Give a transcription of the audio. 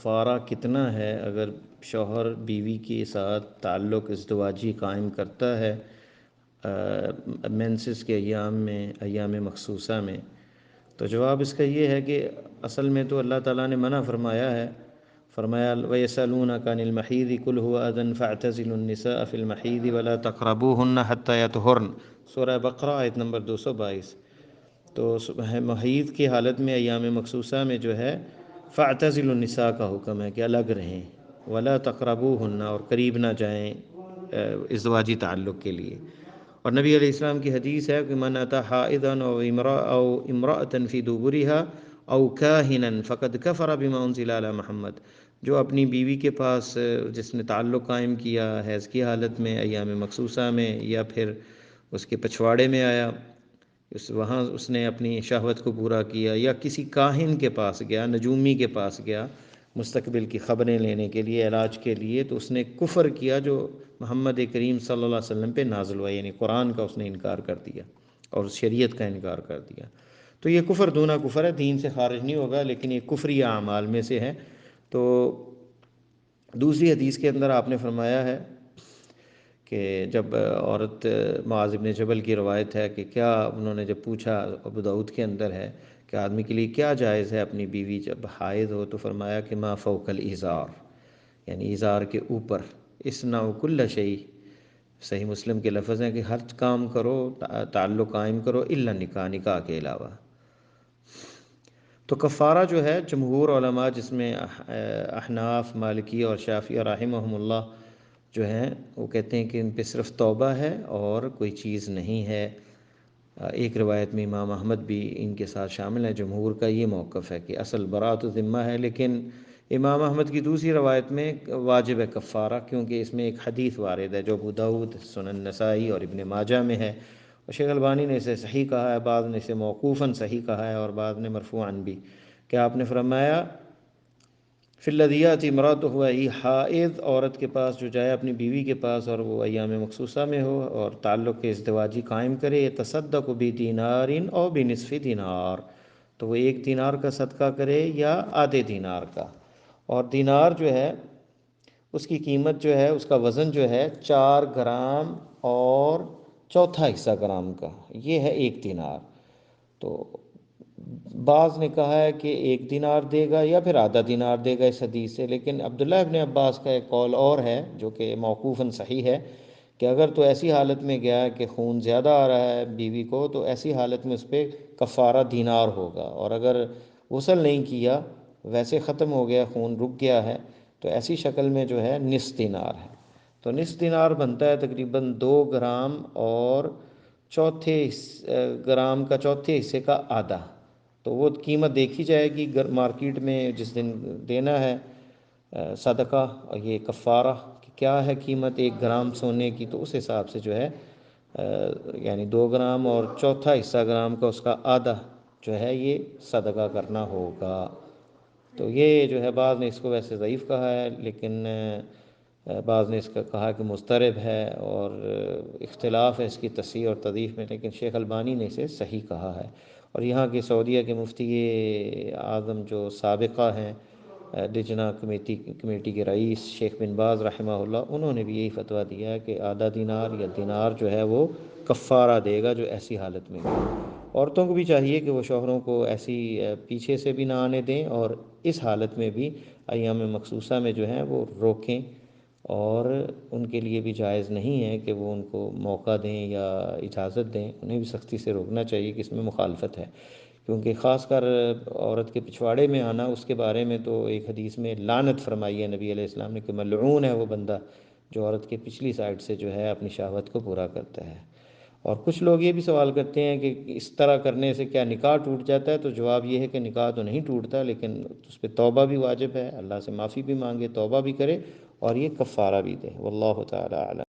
کفارہ کتنا ہے اگر شوہر بیوی کے ساتھ تعلق ازدواجی قائم کرتا ہے مینسس کے ایام میں، ایام مخصوصہ میں؟ تو جواب اس کا یہ ہے کہ اصل میں تو اللہ تعالیٰ نے منع فرمایا ہے، فرمایا وَيَسْأَلُونَكَ عَنِ الْمَحِيضِ قُلْ هُوَ أَذًى فَاعْتَزِلُوا النِّسَاءَ فِي الْمَحِيضِ وَلَا تَقْرَبُوهُنَّ حَتَّى يَطْهُرْنَ، سورہ بقرہ آیت نمبر 222۔ تو محیض کی حالت میں ایام مخصوصہ میں جو ہے فَاعْتَزِلُوا النِّسَاء کا حکم ہے کہ الگ رہیں، وَلَا تَقْرَبُوهُنَّ اور قریب نہ جائیں ازدواجی تعلق کے لیے۔ اور نبی علیہ السلام کی حدیث ہے کہ من اتی حائضا او امرأة فی دبرها او کاہنا فقد کفر بما انزل علی محمد، جو اپنی بیوی کے پاس جس نے تعلق قائم کیا حیض کی حالت میں ایام مخصوصہ میں، یا پھر اس کے پچھواڑے میں آیا، وہاں اس نے اپنی شہوت کو پورا کیا، یا کسی کاہن کے پاس گیا، نجومی کے پاس گیا مستقبل کی خبریں لینے کے لیے، علاج کے لیے، تو اس نے کفر کیا جو محمد کریم صلی اللہ علیہ وسلم پہ نازل ہوا، یعنی قرآن کا اس نے انکار کر دیا اور شریعت کا انکار کر دیا۔ تو یہ کفر دونہ کفر ہے، دین سے خارج نہیں ہوگا لیکن یہ کفری اعمال میں سے ہے۔ تو دوسری حدیث کے اندر آپ نے فرمایا ہے کہ جب عورت، معاذ بن جبل کی روایت ہے کہ کیا انہوں نے جب پوچھا، ابو داؤد کے اندر ہے کہ آدمی کے لیے کیا جائز ہے اپنی بیوی جب حائض ہو، تو فرمایا کہ ما فوق الازار، یعنی ازار کے اوپر، اصنعوا کل شیء، صحیح مسلم کے لفظ ہیں کہ ہر کام کرو، تعلق قائم کرو الا نکاح، نکاح کے علاوہ۔ تو کفارہ جو ہے جمہور علماء جس میں احناف، مالکی اور شافعی رحمہم اللہ جو ہیں وہ کہتے ہیں کہ ان پہ صرف توبہ ہے اور کوئی چیز نہیں ہے۔ ایک روایت میں امام احمد بھی ان کے ساتھ شامل ہیں، جمہور کا یہ موقف ہے کہ اصل براءۃ الذمہ ہے، لیکن امام احمد کی دوسری روایت میں واجب ہے کفارہ، کیونکہ اس میں ایک حدیث وارد ہے جو ابو داؤد، سنن نسائی اور ابن ماجہ میں ہے، اور شیخ البانی نے اسے صحیح کہا ہے، بعض نے اسے موقوفاً صحیح کہا ہے اور بعض نے مرفوعاً بھی، کہ آپ نے فرمایا فی الذی یاتی امرأتہ حائض، عورت کے پاس جو جائے اپنی بیوی کے پاس اور وہ ایام مخصوصہ میں ہو اور تعلق کے ازدواجی قائم کرے، یتصدق بدینار او بنصف دینار، تو وہ 1 دینار کا صدقہ کرے یا آدھے دینار کا، اور دینار جو ہے اس کی قیمت جو ہے، اس کا وزن جو ہے 4 گرام اور چوتھا حصہ گرام کا، یہ ہے 1 دینار۔ تو بعض نے کہا ہے کہ 1 دینار دے گا یا پھر آدھا دینار دے گا اس حدیث سے، لیکن عبداللہ ابن عباس کا ایک قول اور ہے جو کہ موقوفاً صحیح ہے کہ اگر تو ایسی حالت میں گیا کہ خون زیادہ آ رہا ہے بیوی کو، تو ایسی حالت میں اس پہ کفارہ دینار ہوگا، اور اگر غسل نہیں کیا، ویسے ختم ہو گیا، خون رک گیا ہے، تو ایسی شکل میں جو ہے نصف دینار ہے۔ تو نصف دینار بنتا ہے تقریباً 2 گرام اور گرام کا چوتھے حصے کا آدھا۔ تو وہ قیمت دیکھی جائے گی مارکیٹ میں جس دن دینا ہے صدقہ، اور یہ کفارہ کہ کیا ہے قیمت 1 گرام سونے کی، تو اس حساب سے جو ہے یعنی 2 گرام اور چوتھا حصہ گرام کا اس کا آدھا جو ہے یہ صدقہ کرنا ہوگا۔ تو یہ جو ہے بعض نے اس کو ویسے ضعیف کہا ہے، لیکن بعض نے اس کا کہا کہ مضطرب ہے اور اختلاف ہے اس کی تصحیح اور تضعیف میں، لیکن شیخ البانی نے اسے صحیح کہا ہے۔ اور یہاں کے سعودیہ کے مفتی اعظم جو سابقہ ہیں، لجنہ کمیٹی کے رئیس شیخ بن باز رحمہ اللہ، انہوں نے بھی یہی فتویٰ دیا ہے کہ آدھا دینار یا دینار جو ہے وہ کفارہ دے گا جو ایسی حالت میں ہے۔ عورتوں کو بھی چاہیے کہ وہ شوہروں کو ایسی پیچھے سے بھی نہ آنے دیں، اور اس حالت میں بھی ایام مخصوصہ میں جو ہیں وہ روکیں، اور ان کے لیے بھی جائز نہیں ہے کہ وہ ان کو موقع دیں یا اجازت دیں، انہیں بھی سختی سے روکنا چاہیے کہ اس میں مخالفت ہے، کیونکہ خاص کر عورت کے پچھواڑے میں آنا، اس کے بارے میں تو ایک حدیث میں لعنت فرمائی ہے نبی علیہ السلام نے کہ ملعون ہے وہ بندہ جو عورت کے پچھلی سائڈ سے جو ہے اپنی شہوت کو پورا کرتا ہے۔ اور کچھ لوگ یہ بھی سوال کرتے ہیں کہ اس طرح کرنے سے کیا نکاح ٹوٹ جاتا ہے؟ تو جواب یہ ہے کہ نکاح تو نہیں ٹوٹتا، لیکن اس پہ توبہ بھی واجب ہے، اللہ سے معافی بھی مانگے، توبہ بھی کرے، اور یہ کفارہ بھی دے۔ واللہ تعالی اعلم۔